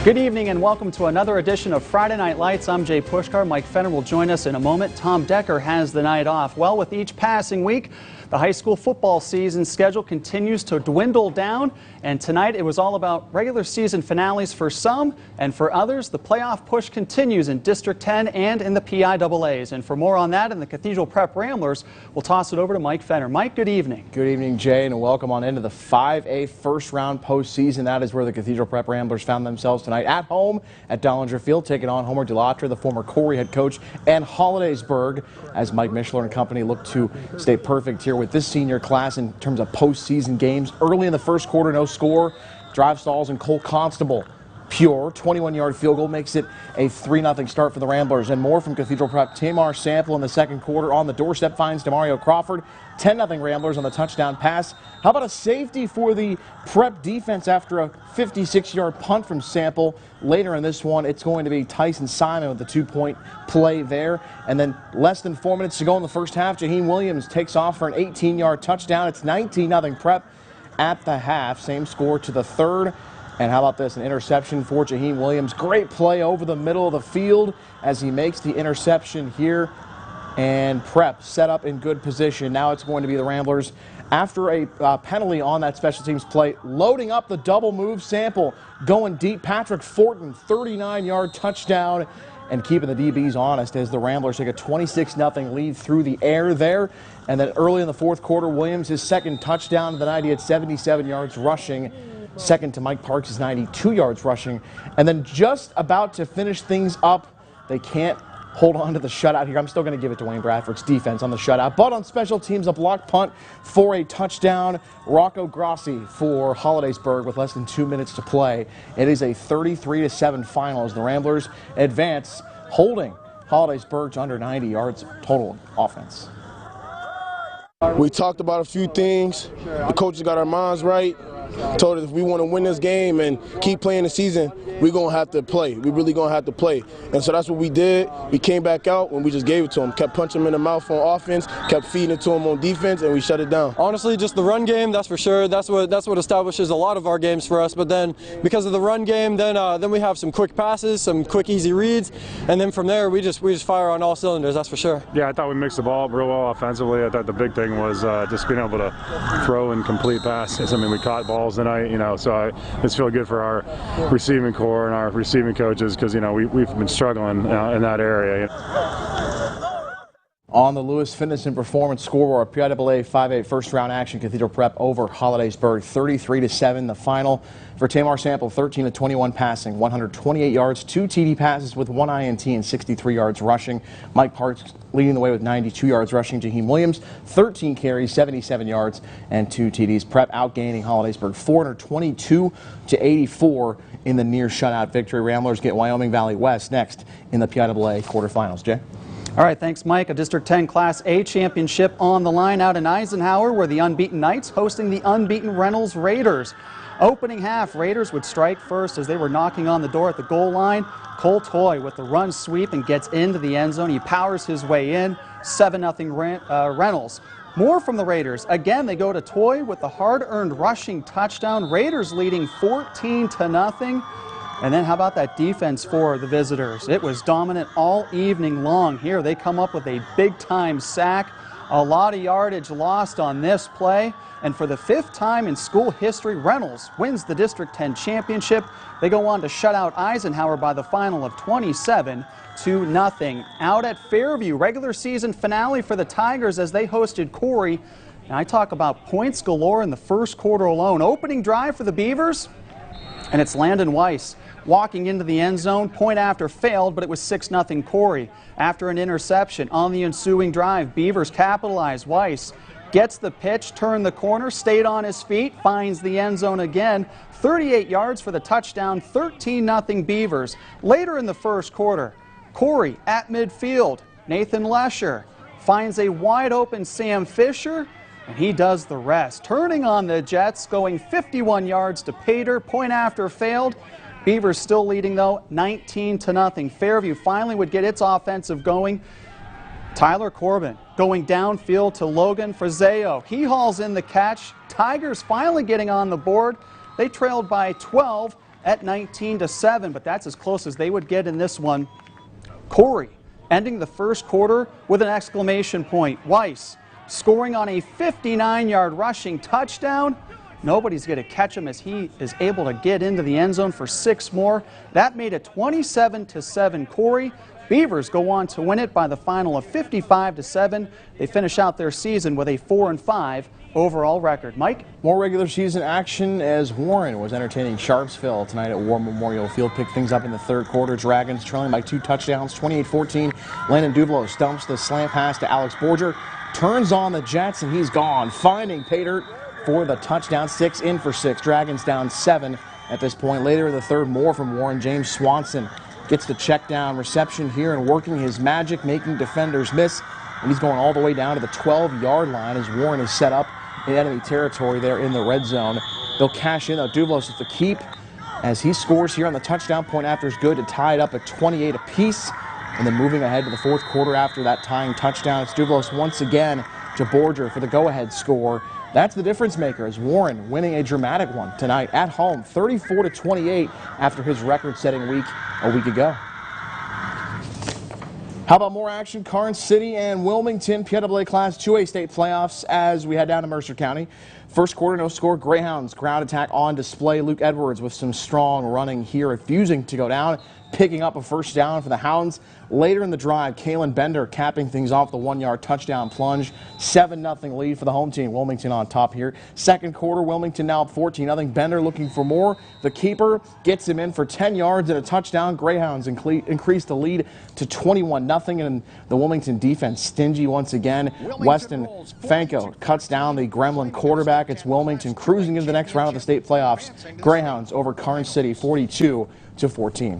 Good evening and welcome to another edition of Friday Night Lights. I'm Jay PUSKAR. Mike Fenner will join us in a moment. Tom Decker has the night off. Well, with each passing week, the high school football season schedule continues to dwindle down, and tonight it was all about regular season finales for some, and for others, the playoff push continues in District 10 and in the PIAAs. And for more on that and the Cathedral Prep Ramblers, we'll toss it over to Mike Fenner. Mike, good evening. Good evening, Jay, and welcome on into the 5A first round postseason. That is where the Cathedral Prep Ramblers found themselves tonight at home at Dollinger Field, taking on Homer DeLatre, the former Corey head coach, and Hollidaysburg, as Mike Mishler and company look to stay perfect here with this senior class in terms of postseason games. Early in the first quarter, no score. Drive stalls and Cole Constable. Pure 21-yard field goal makes it a 3-0 start for the Ramblers. And more from Cathedral Prep. Tamar Sample in the second quarter on the doorstep finds Demario Crawford. 10-0 Ramblers on the touchdown pass. How about a safety for the Prep defense after a 56-yard punt from Sample? Later in this one, it's going to be Tyson Simon with the 2-point play there. And then less than 4 minutes to go in the first half, Jaheim Williams takes off for an 18-yard touchdown. It's 19-0 Prep at the half. Same score to the third. And how about this, an interception for Jaheim Williams. Great play over the middle of the field as he makes the interception here. And Prep set up in good position. Now it's going to be the Ramblers after a penalty on that special teams play. Loading up the double move. Sample going deep. Patrick Fortin, 39-yard touchdown. And keeping the DBs honest as the Ramblers take a 26-0 lead through the air there. And then early in the fourth quarter, Williams, his second touchdown of the night. He had 77 yards rushing. Second to Mike Parks' 92 yards rushing. And then just about to finish things up, they can't hold on to the shutout here. I'm still going to give it to Wayne Bradford's defense on the shutout. But on special teams, a blocked punt for a touchdown. Rocco Grossi for Hollidaysburg with less than 2 minutes to play. It is a 33-7 final as the Ramblers advance, holding Hollidaysburg to under 90 yards total offense. We talked about a few things. The coaches got our minds right. Told us if we want to win this game and keep playing the season, we're going to have to play. We're really going to have to play. And so that's what we did. We came back out when we just gave it to them. Kept punching them in the mouth on offense, kept feeding it to them on defense, and we shut it down. Honestly, just the run game, that's for sure. That's what establishes a lot of our games for us. But then because of the run game, then we have some quick passes, some quick, easy reads. And then from there, we just fire on all cylinders, that's for sure. Yeah, I thought we mixed the ball up real well offensively. I thought the big thing was just being able to throw and complete passes. I mean, we caught balls tonight, so I just feel good for our receiving core and our receiving coaches because, we've been struggling in that area. On the Lewis Fitness and Performance scoreboard, PIAA 5A first round action, Cathedral Prep over Hollidaysburg, 33-7. The final for Tamar Sample, 13-21 passing, 128 yards, 2 TD passes with 1 INT and 63 yards rushing. Mike Parks leading the way with 92 yards rushing. Jaheim Williams, 13 carries, 77 yards, and 2 TDs. Prep outgaining Hollidaysburg 422-84 in the near shutout victory. Ramblers get Wyoming Valley West next in the PIAA quarterfinals. Jay? All right, thanks, Mike. A District 10 Class A championship on the line out in Eisenhower, where the unbeaten Knights hosting the unbeaten Reynolds Raiders. Opening half, Raiders would strike first as they were knocking on the door at the goal line. Cole Toy with the run sweep and gets into the end zone. He powers his way in. 7-0 Reynolds. More from the Raiders. Again, they go to Toy with the hard-earned rushing touchdown. Raiders leading 14-0. And then how about that defense for the visitors? It was dominant all evening long. Here they come up with a big-time sack. A lot of yardage lost on this play. And for the 5th time in school history, Reynolds wins the District 10 championship. They go on to shut out Eisenhower by the final of 27-0. Out at Fairview, regular season finale for the Tigers as they hosted Corey. And I talk about points galore in the first quarter alone. Opening drive for the Beavers, and it's Landon Weiss walking into the end zone. Point after failed, but it was 6-0 Corey. After an interception on the ensuing drive, Beavers capitalize. Weiss gets the pitch, turned the corner, stayed on his feet, finds the end zone again. 38 yards for the touchdown, 13-0 Beavers. Later in the first quarter, Corey at midfield. Nathan Lesher finds a wide open Sam Fisher, and he does the rest. Turning on the Jets, going 51 yards to Pater. Point after failed. Beavers still leading, though, 19-0. Fairview finally would get its offensive going. Tyler Corbin going downfield to Logan Frazeo. He hauls in the catch. Tigers finally getting on the board. They trailed by 12 at 19-7, but that's as close as they would get in this one. Corey ending the first quarter with an exclamation point. Weiss scoring on a 59-yard rushing touchdown. Nobody's going to catch him as he is able to get into the end zone for 6 more. That made it 27-7 Corey. Beavers go on to win it by the final of 55-7. They finish out their season with a 4-5 overall record. Mike? More regular season action as Warren was entertaining Sharpsville tonight at War Memorial Field. Picked things up in the third quarter. Dragons trailing by 2 touchdowns, 28-14. Landon Dublo stumps the slant pass to Alex Borger. Turns on the Jets and he's gone, finding Pater for the touchdown. 6 in for 6. Dragons down 7 at this point. Later in the third, more from Warren. James Swanson gets the check down reception here and working his magic, making defenders miss. And he's going all the way down to the 12-yard line as Warren is set up in enemy territory there in the red zone. They'll cash in, though. Dublos with the keep as he scores here on the touchdown. Point after is good to tie it up at 28 apiece. And then moving ahead to the fourth quarter after that tying touchdown, it's Dublos once again to Borger for the go-ahead score. That's the difference maker as Warren winning a dramatic one tonight at home, 34-28 after his record-setting week a week ago. How about more action? Karnes City and Wilmington PWA Class 2A state playoffs as we head down to Mercer County. First quarter, no score. Greyhounds crowd attack on display. Luke Edwards with some strong running here, refusing to go down, picking up a first down for the Hounds. Later in the drive, Kalen Bender capping things off the 1-yard touchdown plunge. 7-0 lead for the home team. Wilmington on top here. Second quarter, Wilmington now up 14-0. Bender looking for more. The keeper gets him in for 10 yards and a touchdown. Greyhounds increase the lead to 21-0. And the Wilmington defense stingy once again. Weston Fanko cuts down the Gremlin quarterback. It's Wilmington cruising into the next round of the state playoffs. Greyhounds over Karnes City 42-14.